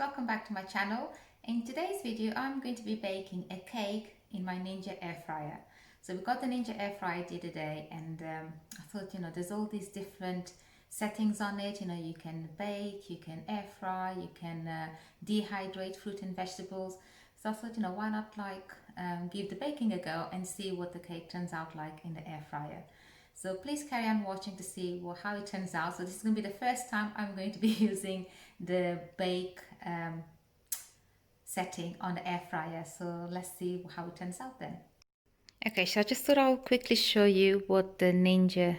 welcome back to my channel. In today's video I'm going to be baking a cake in my Ninja air fryer. So we got the Ninja air fryer the other day, and I thought, there's all these different settings on it. You can bake, you can air fry, you can dehydrate fruit and vegetables. So I thought, why not give the baking a go and see what the cake turns out like in the air fryer. So please carry on watching to see how it turns out. So this is going to be the first time I'm going to be using the bake setting on the air fryer. So let's see how it turns out then. Okay, so I just thought I'll quickly show you what the Ninja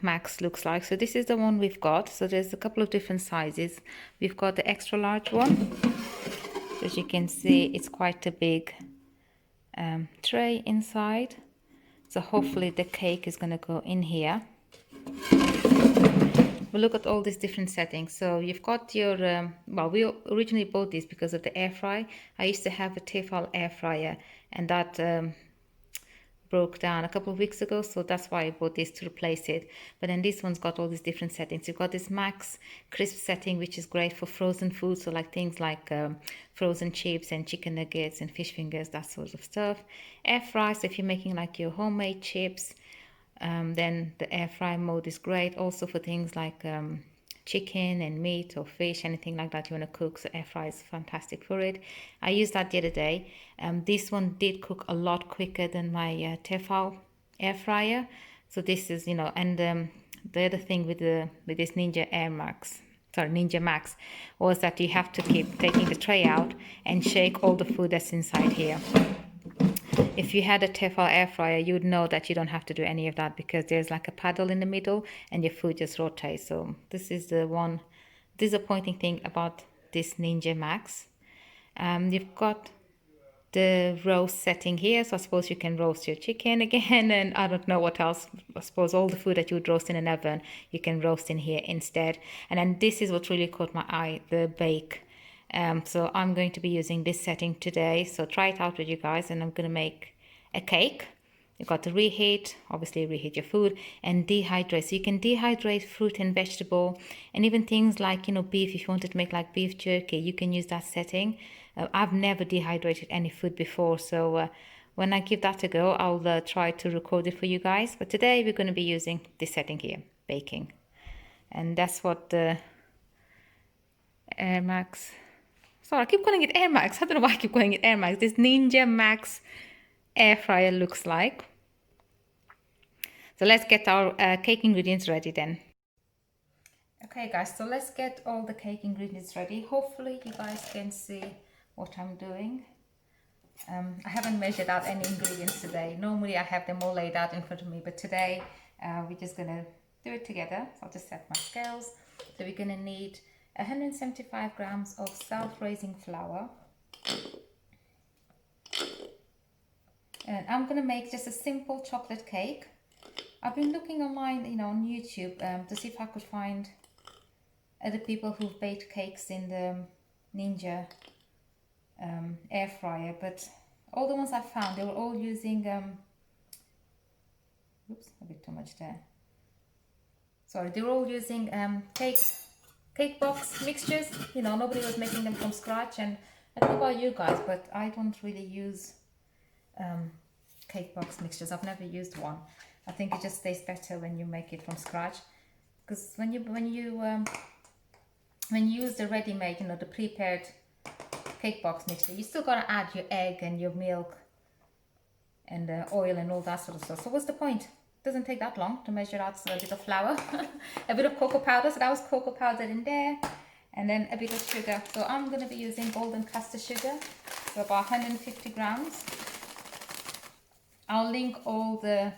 Max looks like. So this is the one we've got. So there's a couple of different sizes. We've got the extra large one. As you can see, it's quite a big tray inside. So hopefully the cake is going to go in here. We'll look at all these different settings. So you've got your, well, we originally bought this because of the air fry. I used to have a Tefal air fryer, and that broke down a couple of weeks ago, so that's why I bought this to replace it. But then this one's got all these different settings. You've got this max crisp setting, which is great for frozen food, so like things like frozen chips and chicken nuggets and fish fingers, that sort of stuff. Air fry, so if you're making like your homemade chips, then the air fry mode is great. Also for things like chicken and meat or fish, anything like that you want to cook, so air fry is fantastic for it. I used that the other day. This one did cook a lot quicker than my Tefal air fryer. So this is, and the other thing with this Ninja Max was that you have to keep taking the tray out and shake all the food that's inside here. If you had a Tefal air fryer, you would know that you don't have to do any of that, because there's like a paddle in the middle and your food just rotates. So this is the one disappointing thing about this Ninja Max. You've got the roast setting here, so I suppose you can roast your chicken again, and I don't know what else. I suppose all the food that you would roast in an oven, you can roast in here instead. And then this is what really caught my eye, the bake. So I'm going to be using this setting today, so try it out with you guys, and I'm going to make a cake. You've got to reheat, obviously reheat your food, and dehydrate. So you can dehydrate fruit and vegetable, and even things like, beef. If you wanted to make like beef jerky, you can use that setting. I've never dehydrated any food before, so when I give that a go, I'll try to record it for you guys. But today we're going to be using this setting here, baking. And that's what the Air Max... Sorry, I keep calling it Air Max. I don't know why I keep calling it Air Max. This Ninja Max air fryer looks like. So let's get our cake ingredients ready then. Okay guys, so let's get all the cake ingredients ready. Hopefully you guys can see what I'm doing. I haven't measured out any ingredients today. Normally I have them all laid out in front of me, but today we're just going to do it together. So I'll just set my scales. So we're going to need 175 grams of self-raising flour, and I'm going to make just a simple chocolate cake. I've been looking online, on YouTube, to see if I could find other people who've baked cakes in the Ninja air fryer, but all the ones I found, they were all using oops, a bit too much there. Sorry, they were all using cake box mixtures. Nobody was making them from scratch, and I don't know about you guys, but I don't really use cake box mixtures. I've never used one. I think it just tastes better when you make it from scratch, because when you use the ready-made, the prepared cake box mixture, you still gotta add your egg and your milk and oil and all that sort of stuff. So what's the point? Doesn't take that long to measure out a bit of flour, a bit of cocoa powder. So that was cocoa powder in there, and then a bit of sugar. So I'm going to be using golden caster sugar, so about 150 grams. I'll link all the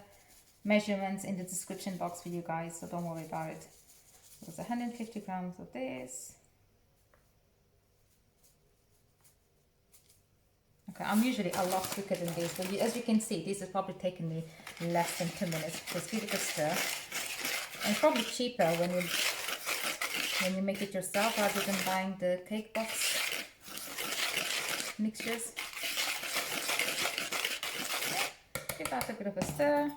measurements in the description box for you guys, so don't worry about it. So it's 150 grams of this. Okay, I'm usually a lot quicker than this, but as you can see, this has probably taken me less than 2 minutes. Just give it a stir. And probably cheaper when you make it yourself rather than buying the cake box mixtures. Give that a bit of a stir.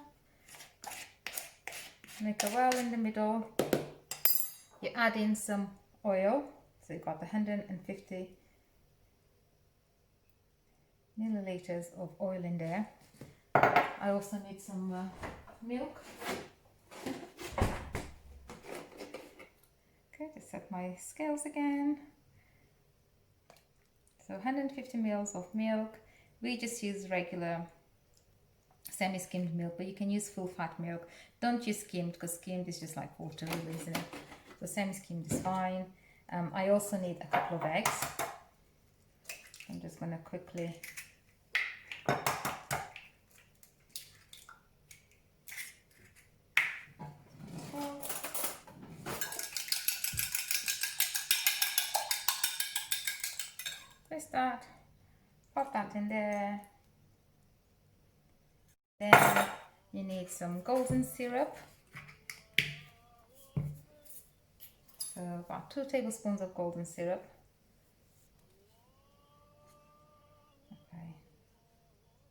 Make a well in the middle. You add in some oil. So you've got 150 milliliters of oil in there. I also need some milk. Okay, just set my scales again. So 150 mils of milk. We just use regular semi-skimmed milk, but you can use full fat milk. Don't use skimmed, because skimmed is just like water, really, isn't it? So semi-skimmed is fine. I also need a couple of eggs. I'm just going to quickly twist that, pop that in there. Then you need some golden syrup. So about 2 tablespoons of golden syrup. Okay.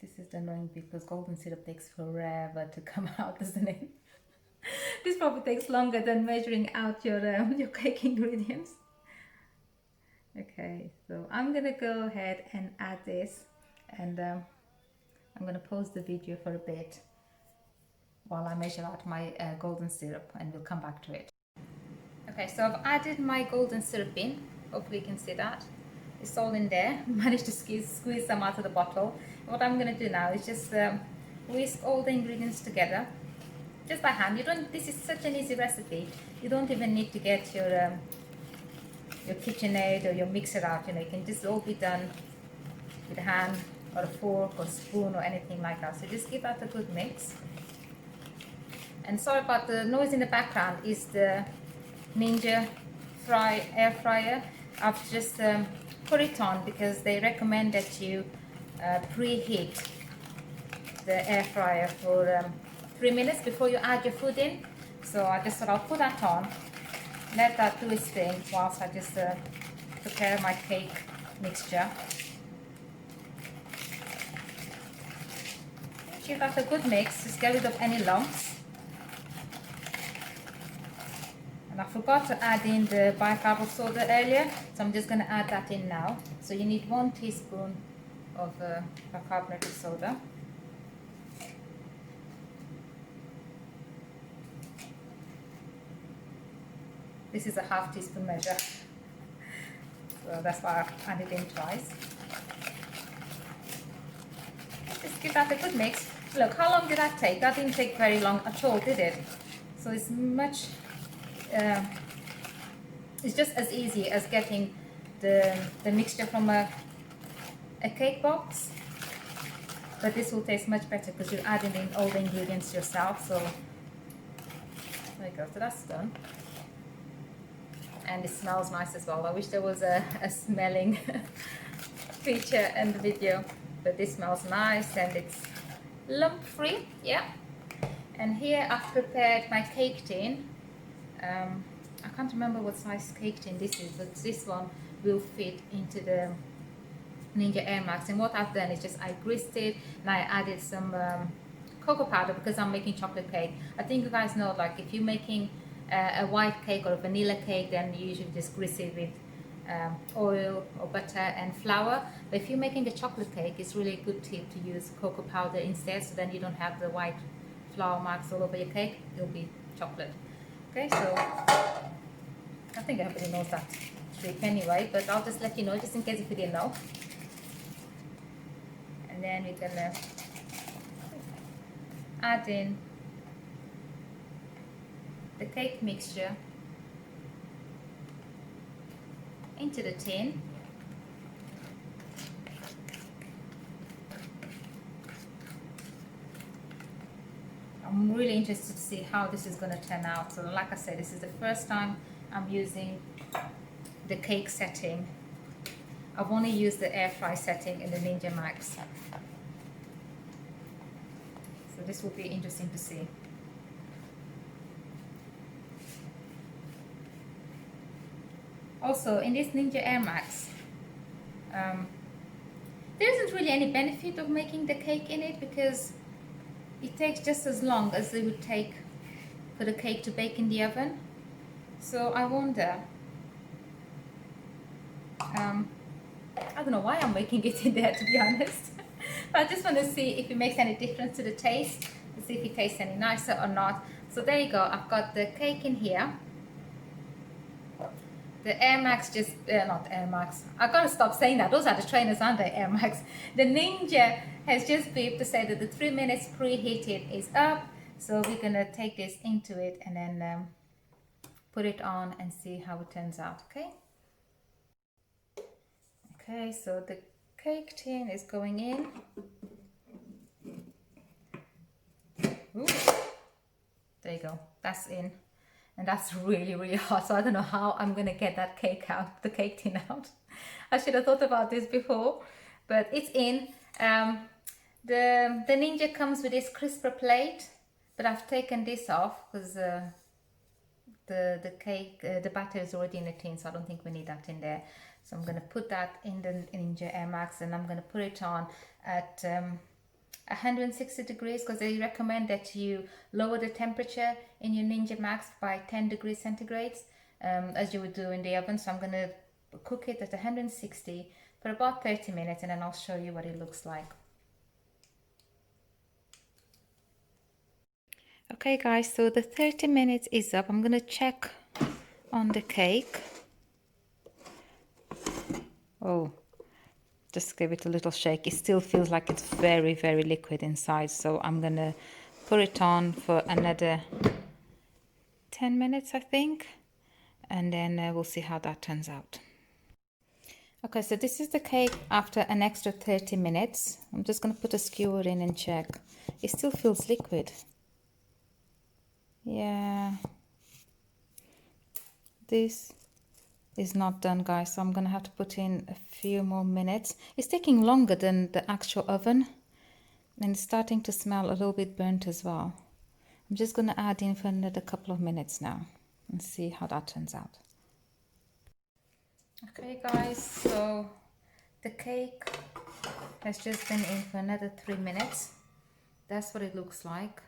This is the annoying bit because golden syrup takes forever to come out, doesn't it? This probably takes longer than measuring out your cake ingredients. Okay, so I'm gonna go ahead and add this, and I'm gonna pause the video for a bit while I measure out my golden syrup, and we'll come back to it. Okay, so I've added my golden syrup in. Hopefully you can see that. It's all in there. Managed to squeeze some out of the bottle. What I'm going to do now is just whisk all the ingredients together, just by hand. You don't. This is such an easy recipe. You don't even need to get your KitchenAid or your mixer out. You know, it can just all be done with a hand or a fork or spoon or anything like that. So just give that a good mix. And sorry about the noise in the background. Is the Ninja air fryer. I've just put it on because they recommend that you preheat the air fryer for 3 minutes before you add your food in. So I just thought I'll put that on, let that do its thing whilst I just prepare my cake mixture. Give that a good mix, just get rid of any lumps. And I forgot to add in the bicarbonate soda earlier, so I'm just going to add that in now. So you need 1 teaspoon of bicarbonate soda. This is a ½ teaspoon measure, so that's why I've added in twice. Just give that a good mix. Look, how long did that take? That didn't take very long at all, did it? So it's much... it's just as easy as getting the mixture from a cake box, but this will taste much better because you're adding in all the ingredients yourself. So there you go, so that's done, and it smells nice as well. I wish there was a smelling feature in the video, but this smells nice and it's lump free. Yeah. And here I've prepared my cake tin. I can't remember what size cake tin this is, but this one will fit into the Ninja Air Max. And what I've done is just I greased it and I added some cocoa powder because I'm making chocolate cake. I think you guys know, like if you're making a white cake or a vanilla cake, then you usually just grease it with oil or butter and flour. But if you're making a chocolate cake, it's really a good tip to use cocoa powder instead, so then you don't have the white flour marks all over your cake. It'll be chocolate. Okay, so I think everybody knows that trick anyway, but I'll just let you know just in case if you didn't know. And then we're gonna add in the cake mixture into the tin. I'm really interested to see how this is going to turn out. So like I said, this is the first time I'm using the cake setting. I've only used the air fry setting in the Ninja Max. So this will be interesting to see. Also, in this Ninja Air Max, there isn't really any benefit of making the cake in it because it takes just as long as it would take for the cake to bake in the oven. So I wonder I don't know why I'm making it in there, to be honest. But I just want to see if it makes any difference to the taste, to see if it tastes any nicer or not. So there you go, I've got the cake in here. The Air Max just, not Air Max, I gotta stop saying that, those are the trainers, aren't they, Air Max? The Ninja has just beeped to say that the 3 minutes preheated is up. So we're gonna take this into it and then put it on and see how it turns out, okay? Okay, so the cake tin is going in. Ooh. There you go, that's in. And that's really, really hot, so I don't know how I'm gonna get that cake out, the cake tin out. I should have thought about this before, but it's in. The Ninja comes with this crisper plate, but I've taken this off because the cake, the batter is already in the tin, so I don't think we need that in there. So I'm gonna put that in the Ninja Air Max, and I'm gonna put it on at 160 degrees, because they recommend that you lower the temperature in your Ninja Max by 10 degrees centigrade, as you would do in the oven. So I'm going to cook it at 160 for about 30 minutes, and then I'll show you what it looks like. Okay guys, so the 30 minutes is up. I'm going to check on the cake. Oh, just give it a little shake. It still feels like it's very, very liquid inside. So I'm going to put it on for another 10 minutes, I think. And then we'll see how that turns out. Okay, so this is the cake after an extra 30 minutes. I'm just going to put a skewer in and check. It still feels liquid. Yeah. This is not done, guys, so I'm gonna have to put in a few more minutes. It's taking longer than the actual oven, and it's starting to smell a little bit burnt as well. I'm just gonna add in for another couple of minutes now and see how that turns out. Okay guys, so the cake has just been in for another 3 minutes. That's what it looks like.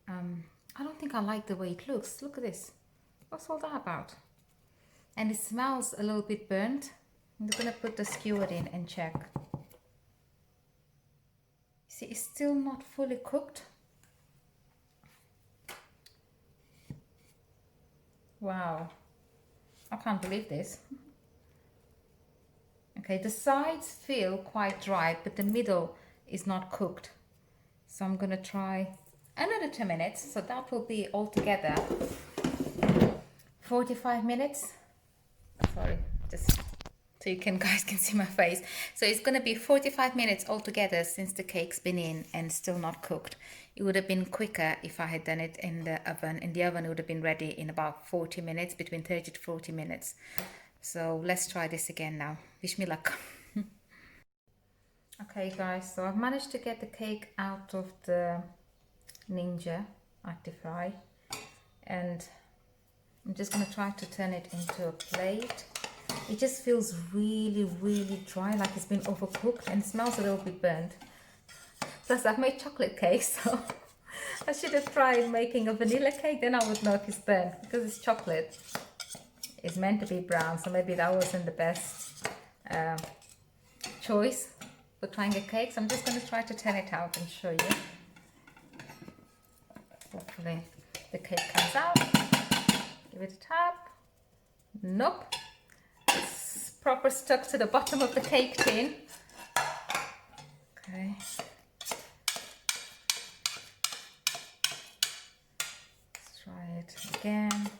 I don't think I like the way it looks. Look at this. What's all that about? And it smells a little bit burnt. I'm just gonna put the skewer in and check. See, it's still not fully cooked. Wow, I can't believe this. Okay, the sides feel quite dry, but the middle is not cooked. So I'm gonna try another 2 minutes. So that will be altogether 45 minutes. Sorry, just so you guys can see my face. So it's gonna be 45 minutes altogether since the cake's been in and still not cooked. It would have been quicker if I had done it in the oven. In the oven, it would have been ready in about 40 minutes, between 30 to 40 minutes. So let's try this again now. Wish me luck. Okay guys, so I've managed to get the cake out of the Ninja Actifry, and I'm just going to try to turn it into a plate. It just feels really, really dry, like it's been overcooked, and it smells a little bit burnt. Plus I've made chocolate cake, so I should have tried making a vanilla cake, then I would know if it's burnt, because it's chocolate. It's meant to be brown, so maybe that wasn't the best choice for trying a cake. So I'm just going to try to turn it out and show you. Hopefully the cake comes out. Give it a tap. Nope. It's proper stuck to the bottom of the cake tin. Okay. Let's try it again.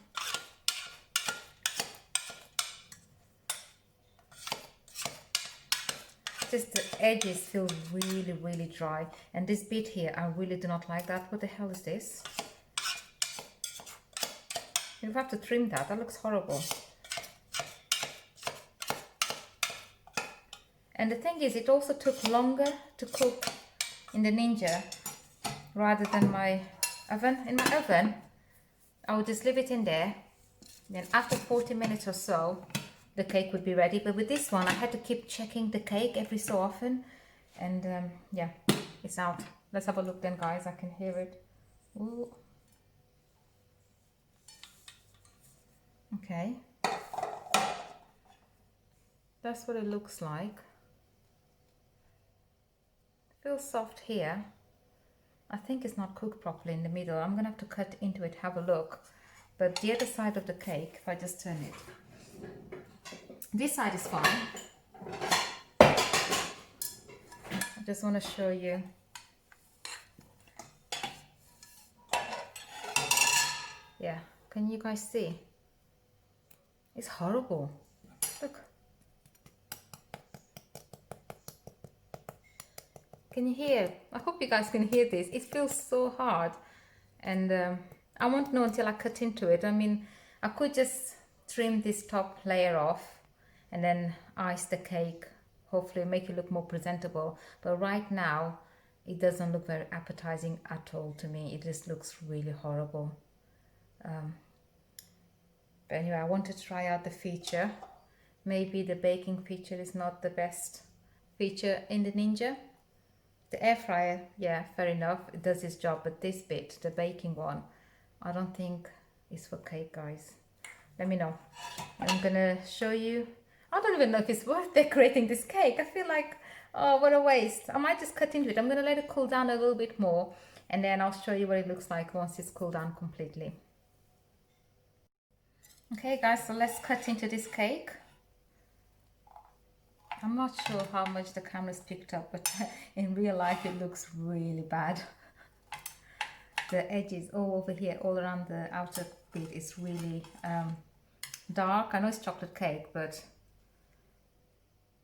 Just the edges feel really, really dry, and this bit here, I really do not like that. What the hell is this? You have to trim that. That looks horrible. And the thing is, it also took longer to cook in the Ninja rather than my oven. In my oven, I would just leave it in there. Then after 40 minutes or so, the cake would be ready. But with this one, I had to keep checking the cake every so often. And yeah, it's out. Let's have a look then, guys. I can hear it. Ooh. Okay. that's what it looks like. Feels soft here. I think it's not cooked properly in the middle. I'm gonna have to cut into it, have a look. But the other side of the cake, if I just turn it, this side is fine. I just want to show you. Yeah, can you guys see? It's horrible. Look. Can you hear? I hope you guys can hear this. It feels so hard. And I won't know until I cut into it. I mean, I could just trim this top layer off and then ice the cake. Hopefully make it look more presentable. But right now, it doesn't look very appetizing at all to me. It just looks really horrible. But anyway, I want to try out the feature. Maybe the baking feature is not the best feature in the Ninja. The air fryer, yeah, fair enough, it does its job, but this bit, the baking one, I don't think is for cake, guys. Let me know. I'm gonna show you. I don't even know if it's worth decorating this cake. I feel like, oh, what a waste. I might just cut into it. I'm gonna let it cool down a little bit more, and then I'll show you what it looks like once it's cooled down completely. Okay, guys, so let's cut into this cake. I'm not sure how much the camera's picked up, but in real life it looks really bad. The edges all over here, all around the outer bit is really dark. I know it's chocolate cake, but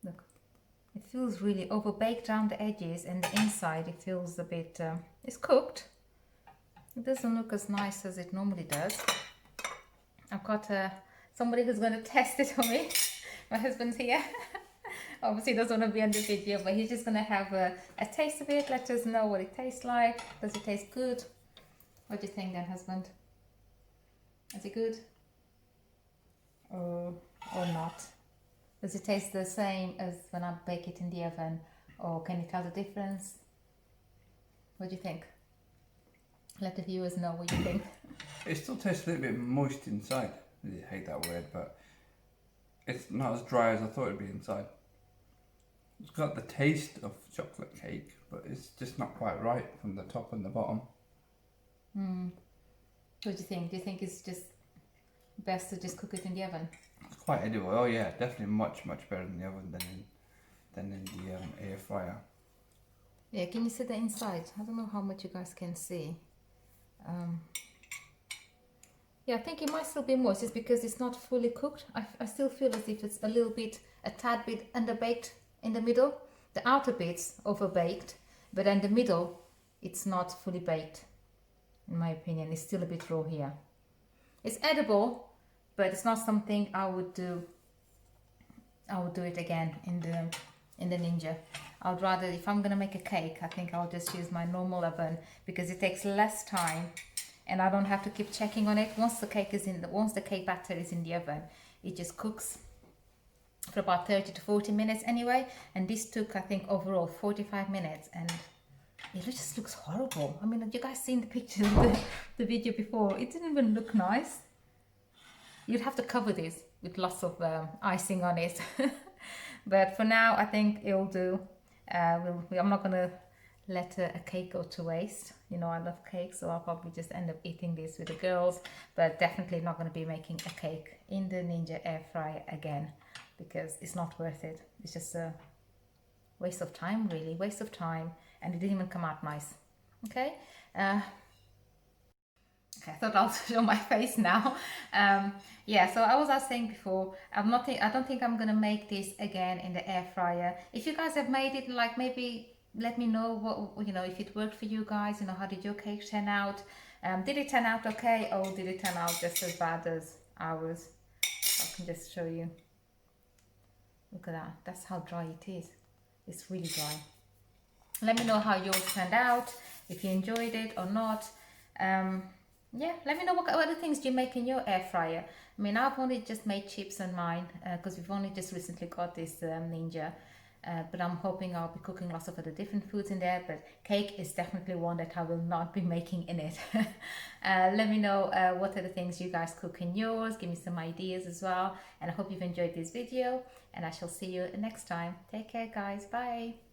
look, it feels really overbaked around the edges, and the inside it feels a bit, it's cooked. It doesn't look as nice as it normally does. I've got somebody who's going to test it on me. My husband's here. Obviously he doesn't want to be on the video, but he's just going to have a taste of it, let us know what it tastes like. Does it taste good? What do you think then, husband? Is it good? Or not? Does it taste the same as when I bake it in the oven? Or can you tell the difference? What do you think? Let the viewers know what you think. It still tastes a little bit moist inside. I hate that word, but it's not as dry as I thought it'd be inside. It's got the taste of chocolate cake, but it's just not quite right from the top and the bottom. What do you think? Do you think it's just best to just cook it in the oven? It's quite edible. Oh yeah, definitely much better in the oven than in the air fryer. Yeah, can you see the inside? I don't know how much you guys can see. Yeah, I think it might still be moist. It's because it's not fully cooked. I still feel as if it's a tad bit underbaked in the middle. The outer bit's overbaked, but in the middle, it's not fully baked. In my opinion, it's still a bit raw here. It's edible, but it's not something I would do. I would do it again in the Ninja. I'd rather, if I'm gonna make a cake, I think I'll just use my normal oven because it takes less time. And I don't have to keep checking on it. Once the cake batter is in the oven, it just cooks for about 30 to 40 minutes anyway. And this took, I think, overall 45 minutes, and it just looks horrible. I mean, have you guys seen the picture of the video before? It didn't even look nice. You'd have to cover this with lots of icing on it. But for now, I think it'll do. I'm not gonna let a cake go to waste. You know, I love cake, so I'll probably just end up eating this with the girls, but definitely not going to be making a cake in the Ninja air fryer again because it's not worth it. It's just a waste of time, really, waste of time, and it didn't even come out nice. Okay, okay, I thought I'll show my face now. Yeah, so I was saying before, I don't think I'm gonna make this again in the air fryer. If you guys have made it, like, maybe let me know what, you know, if it worked for you guys. You know, how did your cake turn out? Did it turn out okay, or did it turn out just as bad as ours? I can just show you. Look at that. That's how dry it is. It's really dry. Let me know how yours turned out, if you enjoyed it or not. Yeah, let me know what other things do you make in your air fryer. I mean, I've only just made chips on mine because we've only just recently got this Ninja. but I'm hoping I'll be cooking lots of other different foods in there. But cake is definitely one that I will not be making in it. Let me know what are the things you guys cook in yours. Give me some ideas as well. And I hope you've enjoyed this video. And I shall see you next time. Take care, guys. Bye.